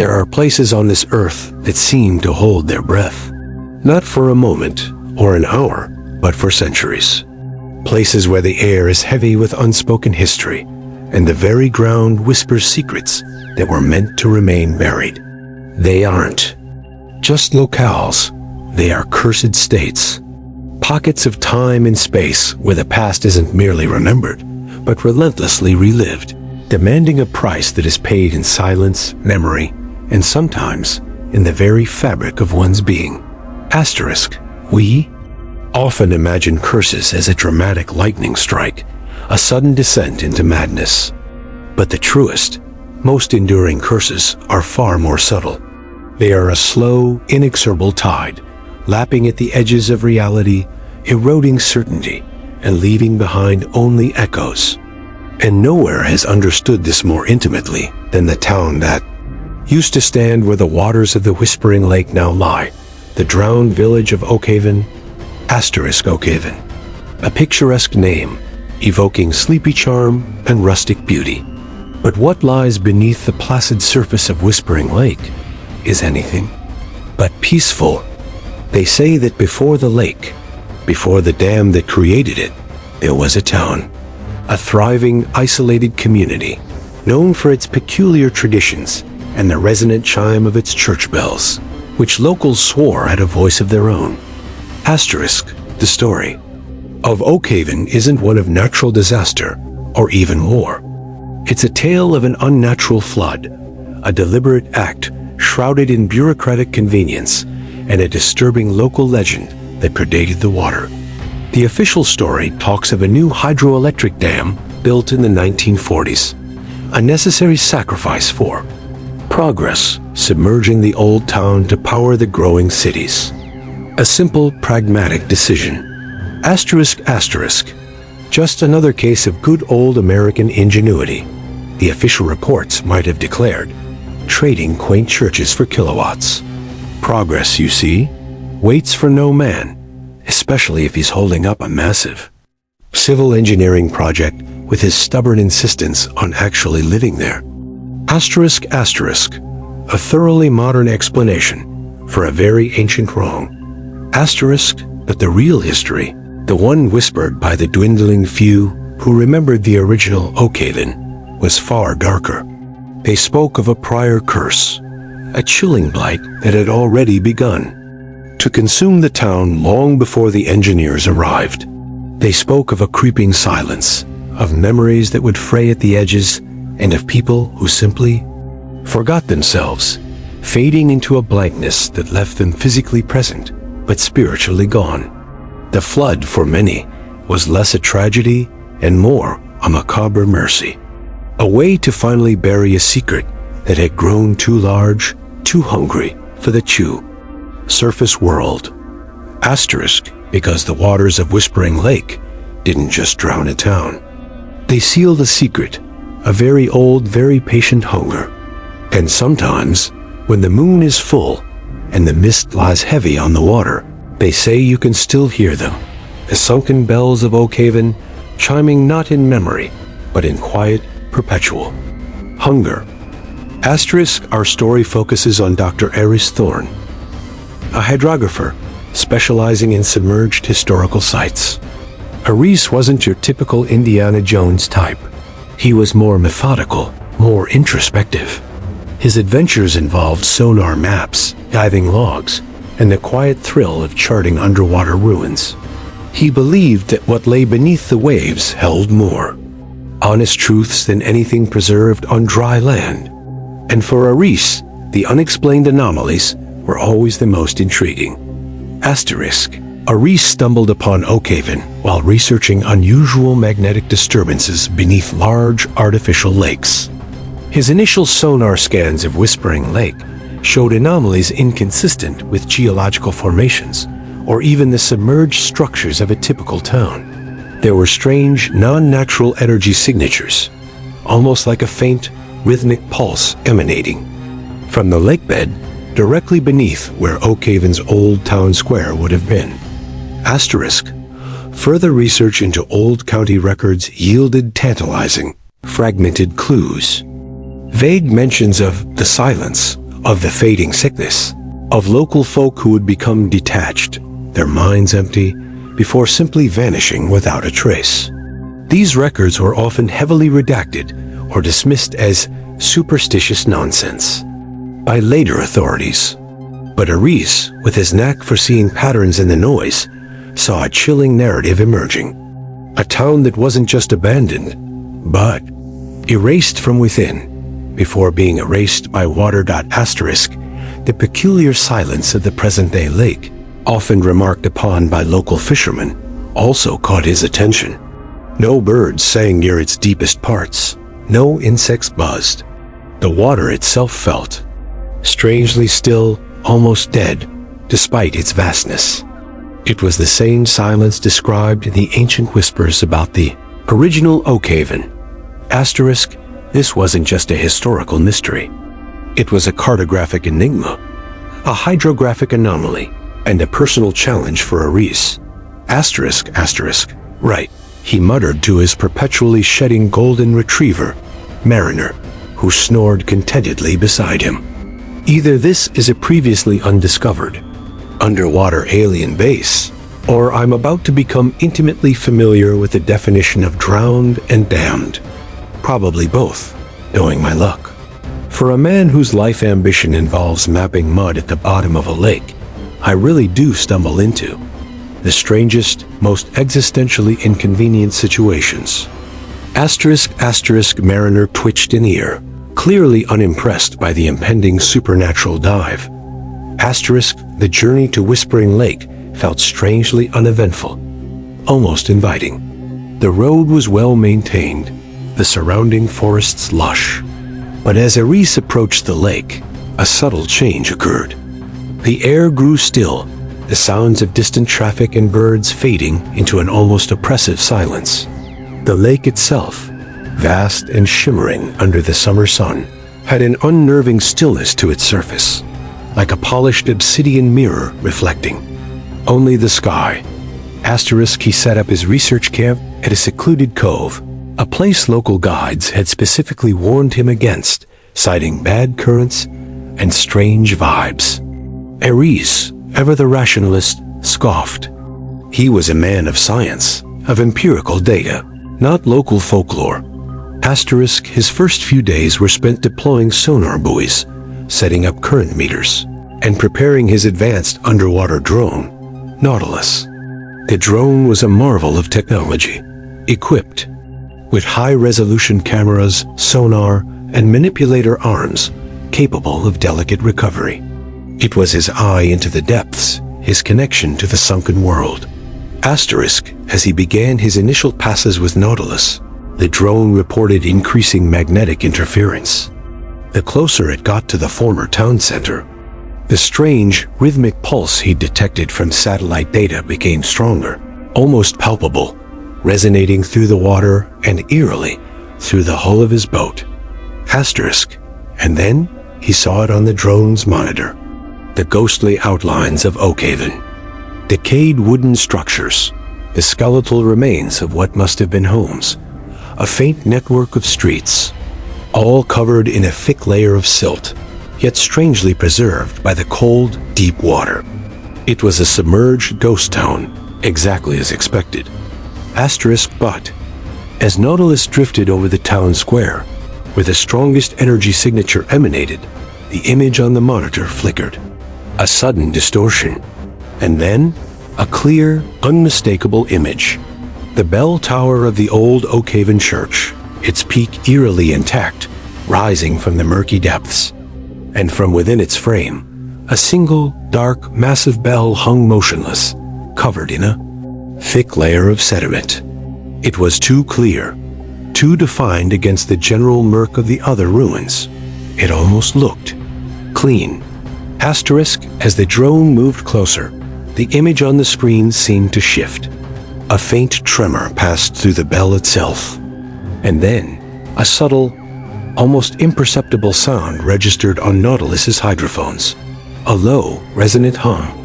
There are places on this earth that seem to hold their breath, not for a moment or an hour, but for centuries. Places where the air is heavy with unspoken history, and the very ground whispers secrets that were meant to remain buried. They aren't just locales, they are cursed states. Pockets of time and space where the past isn't merely remembered, but relentlessly relived, demanding a price that is paid in silence, memory, and sometimes in the very fabric of one's being. Asterisk. We often imagine curses as a dramatic lightning strike, a sudden descent into madness. But the truest, most enduring curses are far more subtle. They are a slow, inexorable tide, lapping at the edges of reality, eroding certainty, and leaving behind only echoes. And nowhere has understood this more intimately than the town that used to stand where the waters of the Whispering Lake now lie, the drowned village of Oakhaven, asterisk Oakhaven, a picturesque name, evoking sleepy charm and rustic beauty. But what lies beneath the placid surface of Whispering Lake is anything but peaceful. They say that before the lake, before the dam that created it, there was a town, a thriving, isolated community, known for its peculiar traditions and the resonant chime of its church bells, which locals swore had a voice of their own. Asterisk, the story of Oakhaven isn't one of natural disaster or even war. It's a tale of an unnatural flood, a deliberate act shrouded in bureaucratic convenience, and a disturbing local legend that predated the water. The official story talks of a new hydroelectric dam built in the 1940s, a necessary sacrifice for progress, submerging the old town to power the growing cities. A simple, pragmatic decision. Asterisk, asterisk. Just another case of good old American ingenuity. The official reports might have declared, trading quaint churches for kilowatts. Progress, you see, waits for no man, especially if he's holding up a massive civil engineering project with his stubborn insistence on actually living there. Asterisk, asterisk. A thoroughly modern explanation for a very ancient wrong. Asterisk, but the real history, the one whispered by the dwindling few who remembered the original Oakhaven, was far darker. They spoke of a prior curse, a chilling blight that had already begun to consume the town long before the engineers arrived. They spoke of a creeping silence, of memories that would fray at the edges, and of people who simply forgot themselves, fading into a blankness that left them physically present, but spiritually gone. The flood, for many, was less a tragedy and more a macabre mercy, a way to finally bury a secret that had grown too large, too hungry for the chew. Surface world. Asterisk, because the waters of Whispering Lake didn't just drown a town. They sealed a secret, a very old, very patient hunger. And sometimes, when the moon is full and the mist lies heavy on the water, they say you can still hear them, the sunken bells of Oakhaven, chiming not in memory, but in quiet, perpetual hunger. Asterisk, our story focuses on Dr. Aris Thorne, a hydrographer specializing in submerged historical sites. Aris wasn't your typical Indiana Jones type. He was more methodical, more introspective. His adventures involved sonar maps, diving logs, and the quiet thrill of charting underwater ruins. He believed that what lay beneath the waves held more honest truths than anything preserved on dry land. And for Aris, the unexplained anomalies were always the most intriguing. Asterisk. Aris stumbled upon Oakhaven while researching unusual magnetic disturbances beneath large artificial lakes. His initial sonar scans of Whispering Lake showed anomalies inconsistent with geological formations or even the submerged structures of a typical town. There were strange, non-natural energy signatures, almost like a faint, rhythmic pulse emanating from the lakebed directly beneath where Oakhaven's old town square would have been. Asterisk. Further research into old county records yielded tantalizing, fragmented clues. Vague mentions of the silence, of the fading sickness, of local folk who would become detached, their minds empty, before simply vanishing without a trace. These records were often heavily redacted or dismissed as superstitious nonsense by later authorities. But Ariz, with his knack for seeing patterns in the noise, saw a chilling narrative emerging. A town that wasn't just abandoned, but erased from within, before being erased by water. Asterisk, the peculiar silence of the present-day lake, often remarked upon by local fishermen, also caught his attention. No birds sang near its deepest parts, no insects buzzed. The water itself felt strangely still, almost dead, despite its vastness. It was the same silence described in the ancient whispers about the original Oakhaven. Asterisk, this wasn't just a historical mystery. It was a cartographic enigma, a hydrographic anomaly, and a personal challenge for Ariz. Asterisk, right, he muttered to his perpetually shedding golden retriever, Mariner, who snored contentedly beside him. Either this is a previously undiscovered, underwater alien base, or I'm about to become intimately familiar with the definition of drowned and damned. Probably both, knowing my luck. For a man whose life ambition involves mapping mud at the bottom of a lake, I really do stumble into the strangest, most existentially inconvenient situations. Asterisk, Mariner twitched an ear, clearly unimpressed by the impending supernatural dive. Asterisk, the journey to Whispering Lake felt strangely uneventful, almost inviting. The road was well maintained, the surrounding forests lush. But as Ariz approached the lake, a subtle change occurred. The air grew still, the sounds of distant traffic and birds fading into an almost oppressive silence. The lake itself, vast and shimmering under the summer sun, had an unnerving stillness to its surface, like a polished obsidian mirror reflecting only the sky. Asterisk, he set up his research camp at a secluded cove, a place local guides had specifically warned him against, citing bad currents and strange vibes. Ariz, ever the rationalist, scoffed. He was a man of science, of empirical data, not local folklore. Asterisk, his first few days were spent deploying sonar buoys, setting up current meters, and preparing his advanced underwater drone, Nautilus. The drone was a marvel of technology, equipped with high-resolution cameras, sonar, and manipulator arms capable of delicate recovery. It was his eye into the depths, his connection to the sunken world. Asterisk, as he began his initial passes with Nautilus, the drone reported increasing magnetic interference. The closer it got to the former town center, the strange, rhythmic pulse he detected from satellite data became stronger, almost palpable, resonating through the water and eerily through the hull of his boat. Asterisk, and then he saw it on the drone's monitor. The ghostly outlines of Oakhaven. Decayed wooden structures, the skeletal remains of what must have been homes, a faint network of streets, all covered in a thick layer of silt, yet strangely preserved by the cold, deep water. It was a submerged ghost town, exactly as expected. Asterisk, but as Nautilus drifted over the town square, where the strongest energy signature emanated, the image on the monitor flickered. A sudden distortion, and then a clear, unmistakable image. The bell tower of the old Oakhaven church, its peak eerily intact, rising from the murky depths. And from within its frame, a single, dark, massive bell hung motionless, covered in a thick layer of sediment. It was too clear, too defined against the general murk of the other ruins. It almost looked clean. Asterisk, as the drone moved closer, the image on the screen seemed to shift. A faint tremor passed through the bell itself. And then, a subtle, almost imperceptible sound registered on Nautilus's hydrophones. A low, resonant hum.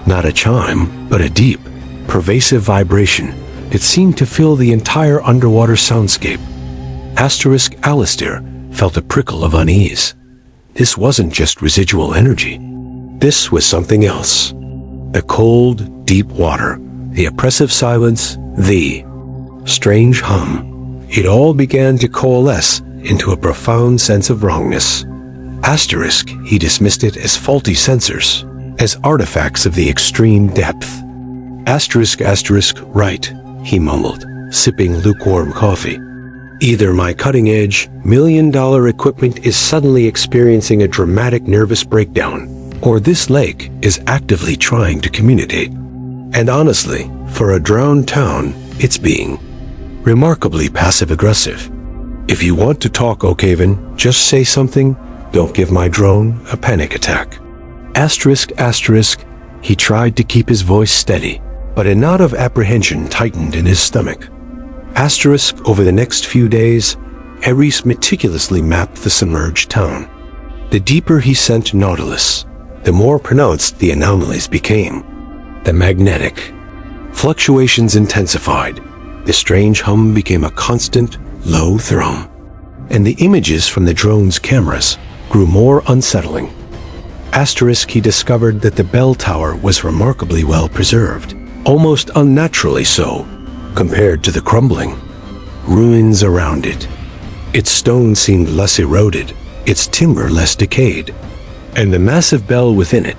Not a chime, but a deep, pervasive vibration that seemed to fill the entire underwater soundscape. Asterisk, Alistair felt a prickle of unease. This wasn't just residual energy. This was something else. The cold, deep water, the oppressive silence, the strange hum. It all began to coalesce into a profound sense of wrongness. Asterisk, he dismissed it as faulty sensors, as artifacts of the extreme depth. Asterisk, right, he mumbled, sipping lukewarm coffee. Either my cutting-edge, million-dollar equipment is suddenly experiencing a dramatic nervous breakdown, or this lake is actively trying to communicate. And honestly, for a drowned town, it's being remarkably passive-aggressive. If you want to talk, Oakhhaven, just say something. Don't give my drone a panic attack. Asterisk, he tried to keep his voice steady, but a knot of apprehension tightened in his stomach. Asterisk, over the next few days, Ares meticulously mapped the submerged town. The deeper he sent Nautilus, the more pronounced the anomalies became. The magnetic fluctuations intensified. The strange hum became a constant, low thrum. And the images from the drone's cameras grew more unsettling. Asterisk, he discovered that the bell tower was remarkably well preserved, almost unnaturally so, compared to the crumbling ruins around it. Its stone seemed less eroded, its timber less decayed, and the massive bell within it,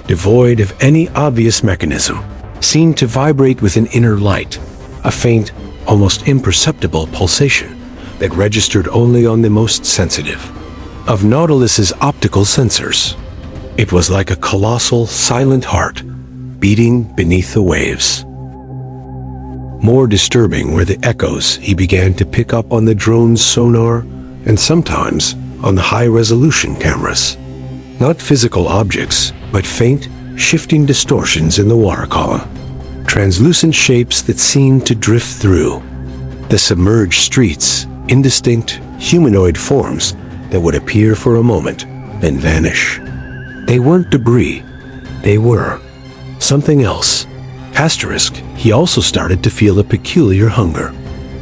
devoid of any obvious mechanism, seemed to vibrate with an inner light, a faint, almost imperceptible pulsation that registered only on the most sensitive of Nautilus's optical sensors. It was like a colossal, silent heart beating beneath the waves. More disturbing were the echoes he began to pick up on the drone's sonar and sometimes on the high-resolution cameras. Not physical objects, but faint, shifting distortions in the water column. Translucent shapes that seemed to drift through the submerged streets, indistinct, humanoid forms that would appear for a moment, then vanish. They weren't debris. They were something else. Asterisk, he also started to feel a peculiar hunger,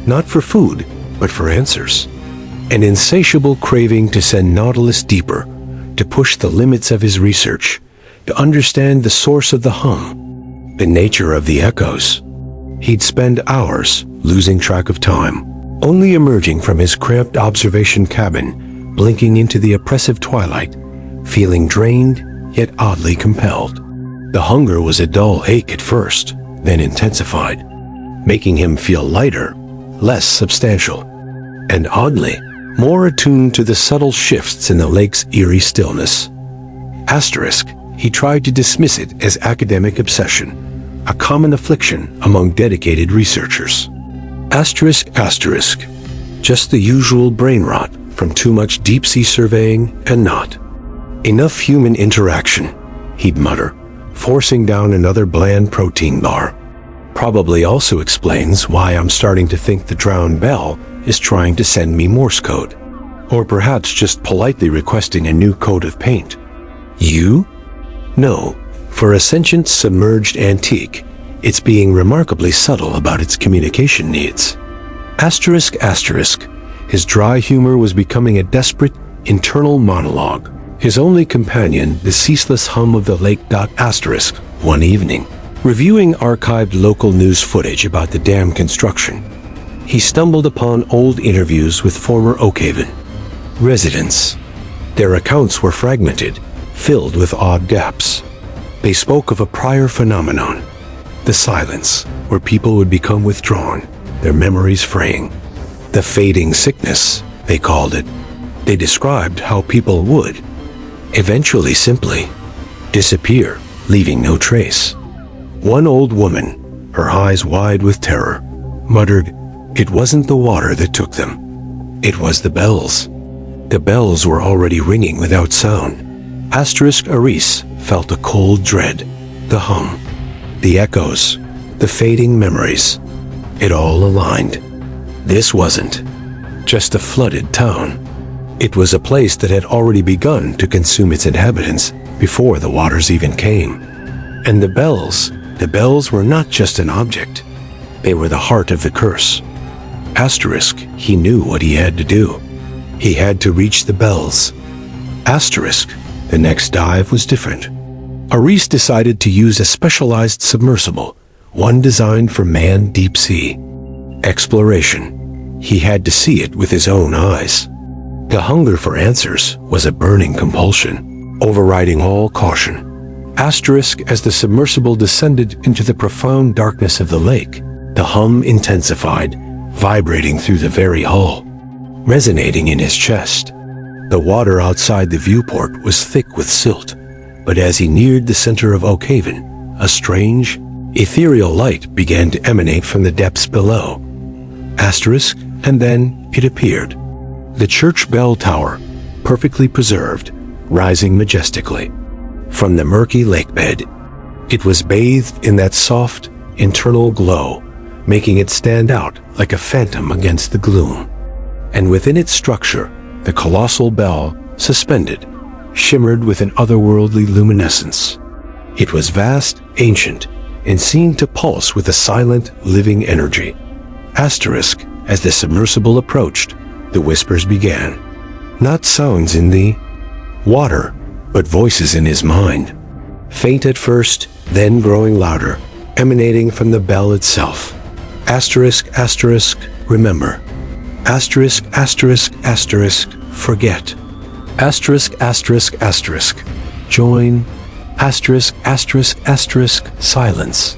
not for food, but for answers. An insatiable craving to send Nautilus deeper, to push the limits of his research, to understand the source of the hum, the nature of the echoes. He'd spend hours losing track of time, only emerging from his cramped observation cabin, blinking into the oppressive twilight, feeling drained yet oddly compelled. The hunger was a dull ache at first, then intensified, making him feel lighter, less substantial, and oddly, more attuned to the subtle shifts in the lake's eerie stillness. Asterisk, he tried to dismiss it as academic obsession, a common affliction among dedicated researchers. Asterisk, just the usual brain rot from too much deep-sea surveying and not enough human interaction, he'd mutter, forcing down another bland protein bar. Probably also explains why I'm starting to think the drowned bell is trying to send me Morse code. Or perhaps just politely requesting a new coat of paint. You? No. For a sentient submerged antique, it's being remarkably subtle about its communication needs. Asterisk, his dry humor was becoming a desperate, internal monologue. His only companion, the ceaseless hum of the lake. Asterisk, one evening, reviewing archived local news footage about the dam construction, he stumbled upon old interviews with former Oakhhaven residents. Their accounts were fragmented, filled with odd gaps. They spoke of a prior phenomenon, the silence, where people would become withdrawn, their memories fraying. The fading sickness, they called it. They described how people would eventually simply disappear, leaving no trace. One old woman, her eyes wide with terror, muttered, "It wasn't the water that took them. It was the bells." The bells were already ringing without sound. Asterisk, Ares felt a cold dread. The hum, the echoes, the fading memories. It all aligned. This wasn't just a flooded town. It was a place that had already begun to consume its inhabitants before the waters even came. And the bells were not just an object. They were the heart of the curse. Asterisk, he knew what he had to do. He had to reach the bells. Asterisk, the next dive was different. Aris decided to use a specialized submersible, one designed for manned deep sea exploration. He had to see it with his own eyes. The hunger for answers was a burning compulsion, overriding all caution. Asterisk, as the submersible descended into the profound darkness of the lake, the hum intensified, vibrating through the very hull, resonating in his chest. The water outside the viewport was thick with silt, but as he neared the center of Oak Haven, a strange, ethereal light began to emanate from the depths below. Asterisk, and then it appeared. The church bell tower, perfectly preserved, rising majestically. From the murky lake bed, it was bathed in that soft, internal glow, making it stand out like a phantom against the gloom. And within its structure, the colossal bell, suspended, shimmered with an otherworldly luminescence. It was vast, ancient, and seemed to pulse with a silent, living energy. Asterisk, as the submersible approached, the whispers began. Not sounds in the water, but voices in his mind. Faint at first, then growing louder, emanating from the bell itself. Asterisk, asterisk, remember. Asterisk, asterisk, asterisk, forget. Asterisk, asterisk, asterisk, join. Asterisk, asterisk, asterisk, silence.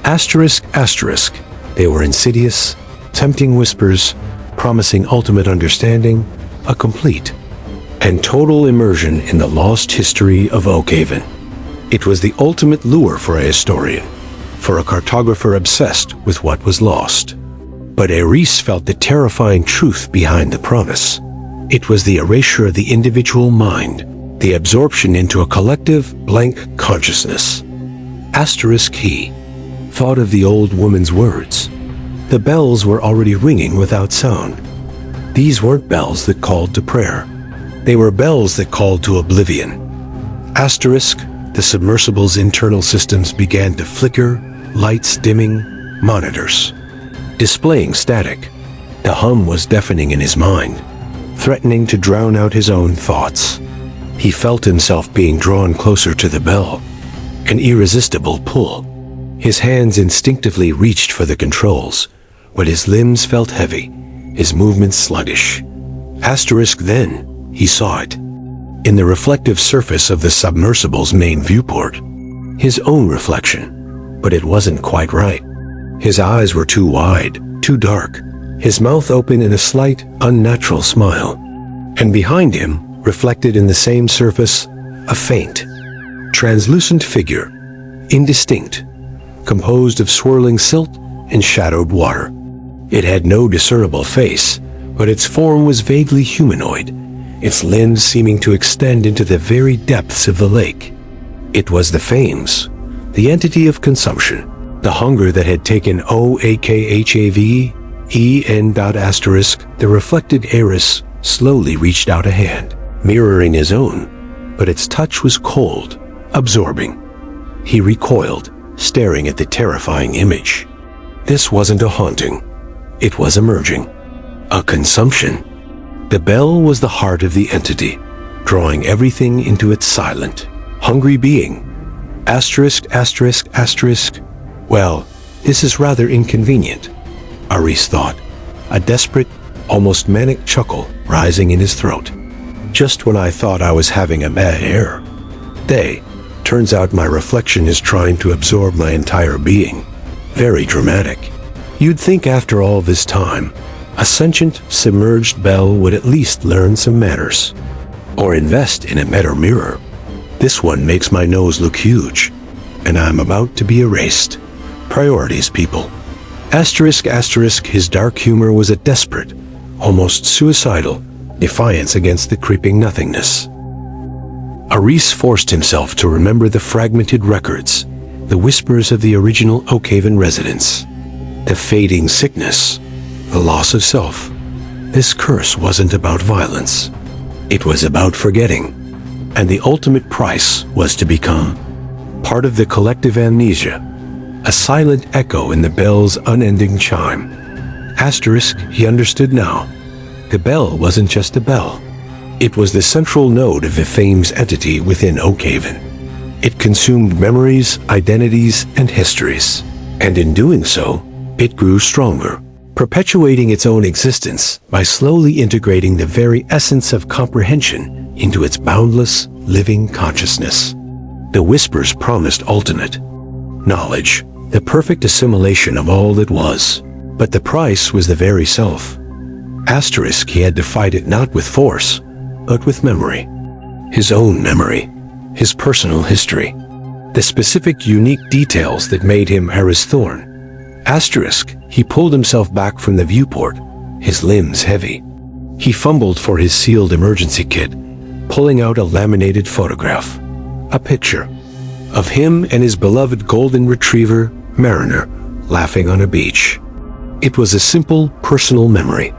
Asterisk, asterisk, they were insidious, tempting whispers, promising ultimate understanding, a complete and total immersion in the lost history of Oak Haven. It was the ultimate lure for a historian, for a cartographer obsessed with what was lost. But Aris felt the terrifying truth behind the promise. It was the erasure of the individual mind, the absorption into a collective, blank consciousness. Asterisk, he thought of the old woman's words. The bells were already ringing without sound. These weren't bells that called to prayer. They were bells that called to oblivion. Asterisk, the submersible's internal systems began to flicker, lights dimming, monitors displaying static. The hum was deafening in his mind, threatening to drown out his own thoughts. He felt himself being drawn closer to the bell, an irresistible pull. His hands instinctively reached for the controls, but his limbs felt heavy, his movements sluggish. Asterisk, then he saw it. In the reflective surface of the submersible's main viewport, his own reflection, but it wasn't quite right. His eyes were too wide, too dark, his mouth open in a slight, unnatural smile. And behind him, reflected in the same surface, a faint, translucent figure, indistinct, composed of swirling silt and shadowed water. It had no discernible face, but its form was vaguely humanoid, its limbs seeming to extend into the very depths of the lake. It was the Fames, the entity of consumption, the hunger that had taken O-A-K-H-A-V-E-N. The reflected Aris slowly reached out a hand, mirroring his own, but its touch was cold, absorbing. He recoiled, staring at the terrifying image. This wasn't a haunting. It was emerging. A consumption. The bell was the heart of the entity, drawing everything into its silent, hungry being. Asterisk, asterisk, asterisk. Well, this is rather inconvenient, Aris thought, a desperate, almost manic chuckle rising in his throat. Just when I thought I was having a bad air day, turns out my reflection is trying to absorb my entire being. Very dramatic. You'd think after all this time, a sentient, submerged bell would at least learn some manners, or invest in a better mirror. This one makes my nose look huge, and I'm about to be erased. Priorities, people. Asterisk, asterisk, his dark humor was a desperate, almost suicidal, defiance against the creeping nothingness. Aris forced himself to remember the fragmented records, the whispers of the original Oak Haven residents, the fading sickness, the loss of self. This curse wasn't about violence. It was about forgetting, and the ultimate price was to become part of the collective amnesia, a silent echo in the bell's unending chime. Asterisk, he understood now. The bell wasn't just a bell. It was the central node of the Fame's entity within Oakhaven. It consumed memories, identities, and histories. And in doing so, it grew stronger, perpetuating its own existence by slowly integrating the very essence of comprehension into its boundless, living consciousness. The Whispers promised ultimate knowledge, the perfect assimilation of all that was. But the price was the very self. Asterisk, he had to fight it not with force, but with memory. His own memory, his personal history, the specific unique details that made him Harris Thorn. Asterisk, he pulled himself back from the viewport, his limbs heavy. He fumbled for his sealed emergency kit, pulling out a laminated photograph, a picture of him and his beloved golden retriever, Mariner, laughing on a beach. It was a simple, personal memory,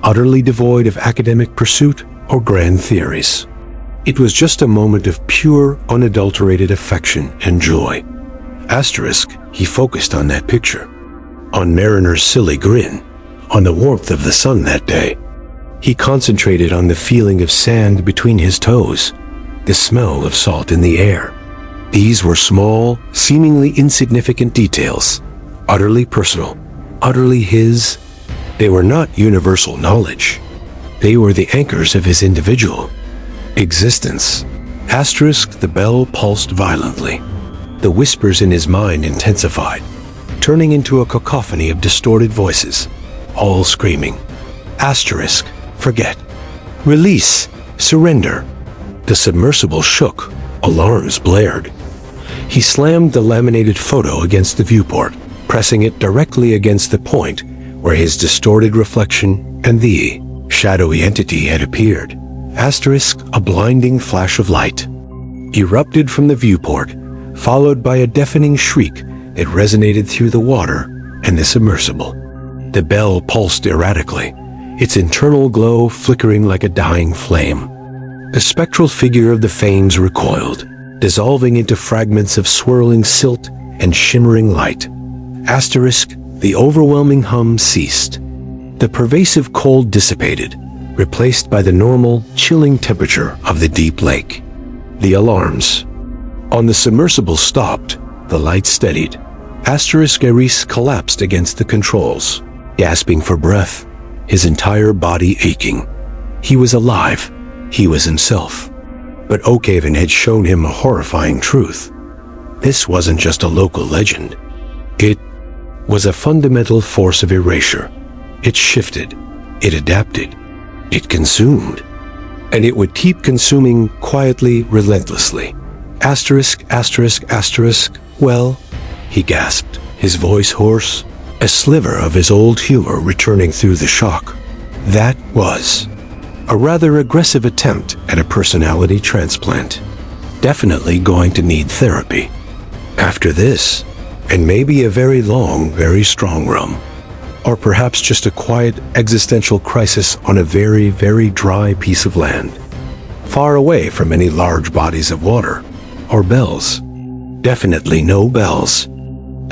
utterly devoid of academic pursuit or grand theories. It was just a moment of pure, unadulterated affection and joy. Asterisk, he focused on that picture, on Mariner's silly grin, on the warmth of the sun that day. He concentrated on the feeling of sand between his toes, the smell of salt in the air. These were small, seemingly insignificant details, utterly personal, utterly his. They were not universal knowledge. They were the anchors of his individual existence. Asterisk, the bell pulsed violently. The whispers in his mind intensified, turning into a cacophony of distorted voices, all screaming. Asterisk, forget. Release, surrender. The submersible shook, alarms blared. He slammed the laminated photo against the viewport, pressing it directly against the point where his distorted reflection and the shadowy entity had appeared. Asterisk, a blinding flash of light erupted from the viewport, followed by a deafening shriek that resonated through the water and the submersible. The bell pulsed erratically, its internal glow flickering like a dying flame. The spectral figure of the Fames recoiled, dissolving into fragments of swirling silt and shimmering light. Asterisk, the overwhelming hum ceased. The pervasive cold dissipated, replaced by the normal, chilling temperature of the deep lake. The alarms on the submersible stopped, the lights steadied. Asterisk Aris collapsed against the controls, gasping for breath, his entire body aching. He was alive. He was himself. But Oakhaven had shown him a horrifying truth. This wasn't just a local legend. It was a fundamental force of erasure. It shifted. It adapted. It consumed. And it would keep consuming quietly, relentlessly. Asterisk, asterisk, asterisk. Well, he gasped, his voice hoarse, a sliver of his old humor returning through the shock. That was a rather aggressive attempt at a personality transplant. Definitely going to need therapy. After this, and maybe a very long, very strong run. Or perhaps just a quiet existential crisis on a very, very dry piece of land. Far away from any large bodies of water. Or bells. Definitely no bells.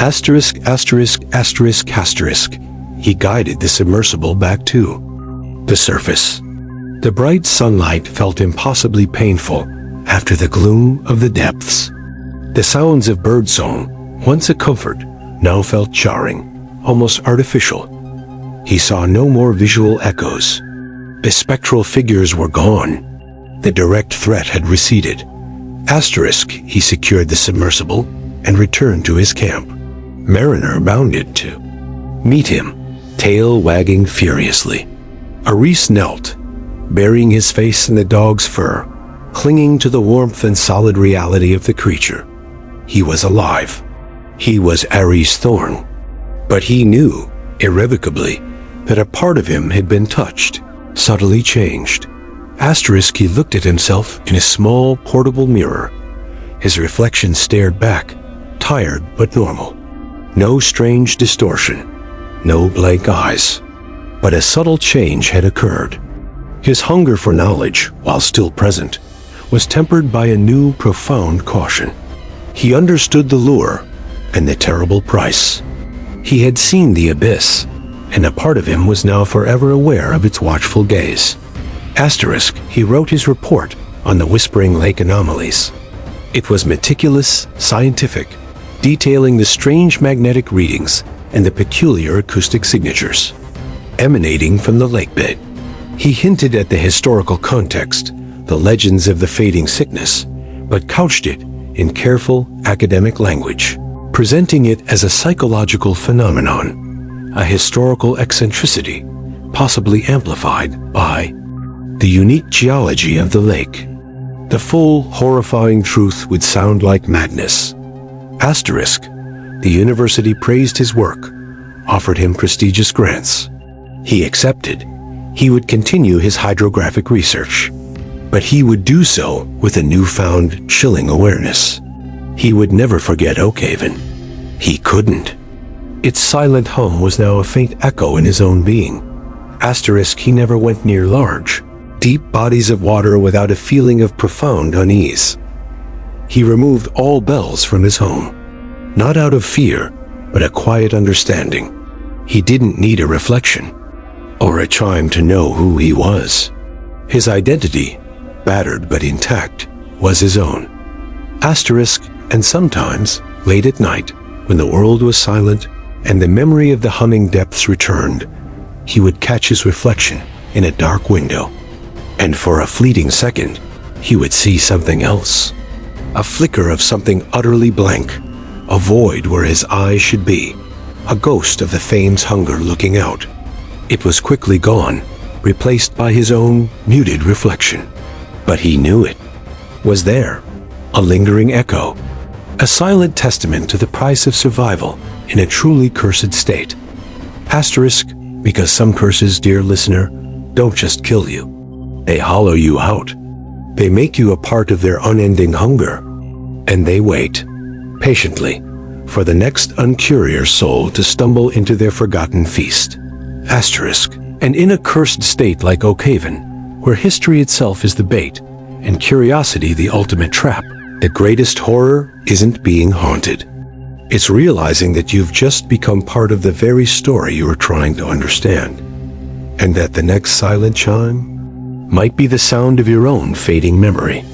Asterisk, asterisk, asterisk, asterisk. He guided the submersible back to the surface. The bright sunlight felt impossibly painful after the gloom of the depths. The sounds of birdsong, once a comfort, now felt jarring, almost artificial. He saw no more visual echoes. The spectral figures were gone. The direct threat had receded. Asterisk, he secured the submersible and returned to his camp. Mariner bounded to meet him, tail wagging furiously. Aris knelt, burying his face in the dog's fur, clinging to the warmth and solid reality of the creature. He was alive. He was Aris Thorn. But he knew, irrevocably, that a part of him had been touched, subtly changed. Asterisk, he looked at himself in a small, portable mirror. His reflection stared back, tired but normal. No strange distortion, no blank eyes. But a subtle change had occurred. His hunger for knowledge, while still present, was tempered by a new, profound caution. He understood the lure and the terrible price. He had seen the abyss, and a part of him was now forever aware of its watchful gaze. Asterisk, he wrote his report on the Whispering Lake anomalies. It was meticulous, scientific, detailing the strange magnetic readings and the peculiar acoustic signatures emanating from the lake bed. He hinted at the historical context, the legends of the fading sickness, but couched it in careful academic language, presenting it as a psychological phenomenon, a historical eccentricity, possibly amplified by the unique geology of the lake. The full, horrifying truth would sound like madness. Asterisk, the university praised his work, offered him prestigious grants. He accepted. He would continue his hydrographic research, but he would do so with a newfound, chilling awareness. He would never forget Oakhaven. He couldn't. Its silent hum was now a faint echo in his own being. Asterisk, he never went near large, deep bodies of water without a feeling of profound unease. He removed all bells from his home, not out of fear, but a quiet understanding. He didn't need a reflection or a chime to know who he was. His identity, battered but intact, was his own. Asterisk, and sometimes, late at night, when the world was silent and the memory of the humming depths returned, he would catch his reflection in a dark window. And for a fleeting second, he would see something else. A flicker of something utterly blank, a void where his eyes should be, a ghost of the fame's hunger looking out. It was quickly gone, replaced by his own muted reflection. But he knew it was there, a lingering echo, a silent testament to the price of survival in a truly cursed state. Asterisk, because some curses, dear listener, don't just kill you. They hollow you out. They make you a part of their unending hunger. And they wait, patiently, for the next uncurious soul to stumble into their forgotten feast. Asterisk, and in a cursed state like Oakhaven, where history itself is the bait, and curiosity the ultimate trap, the greatest horror isn't being haunted. It's realizing that you've just become part of the very story you are trying to understand, and that the next silent chime might be the sound of your own fading memory.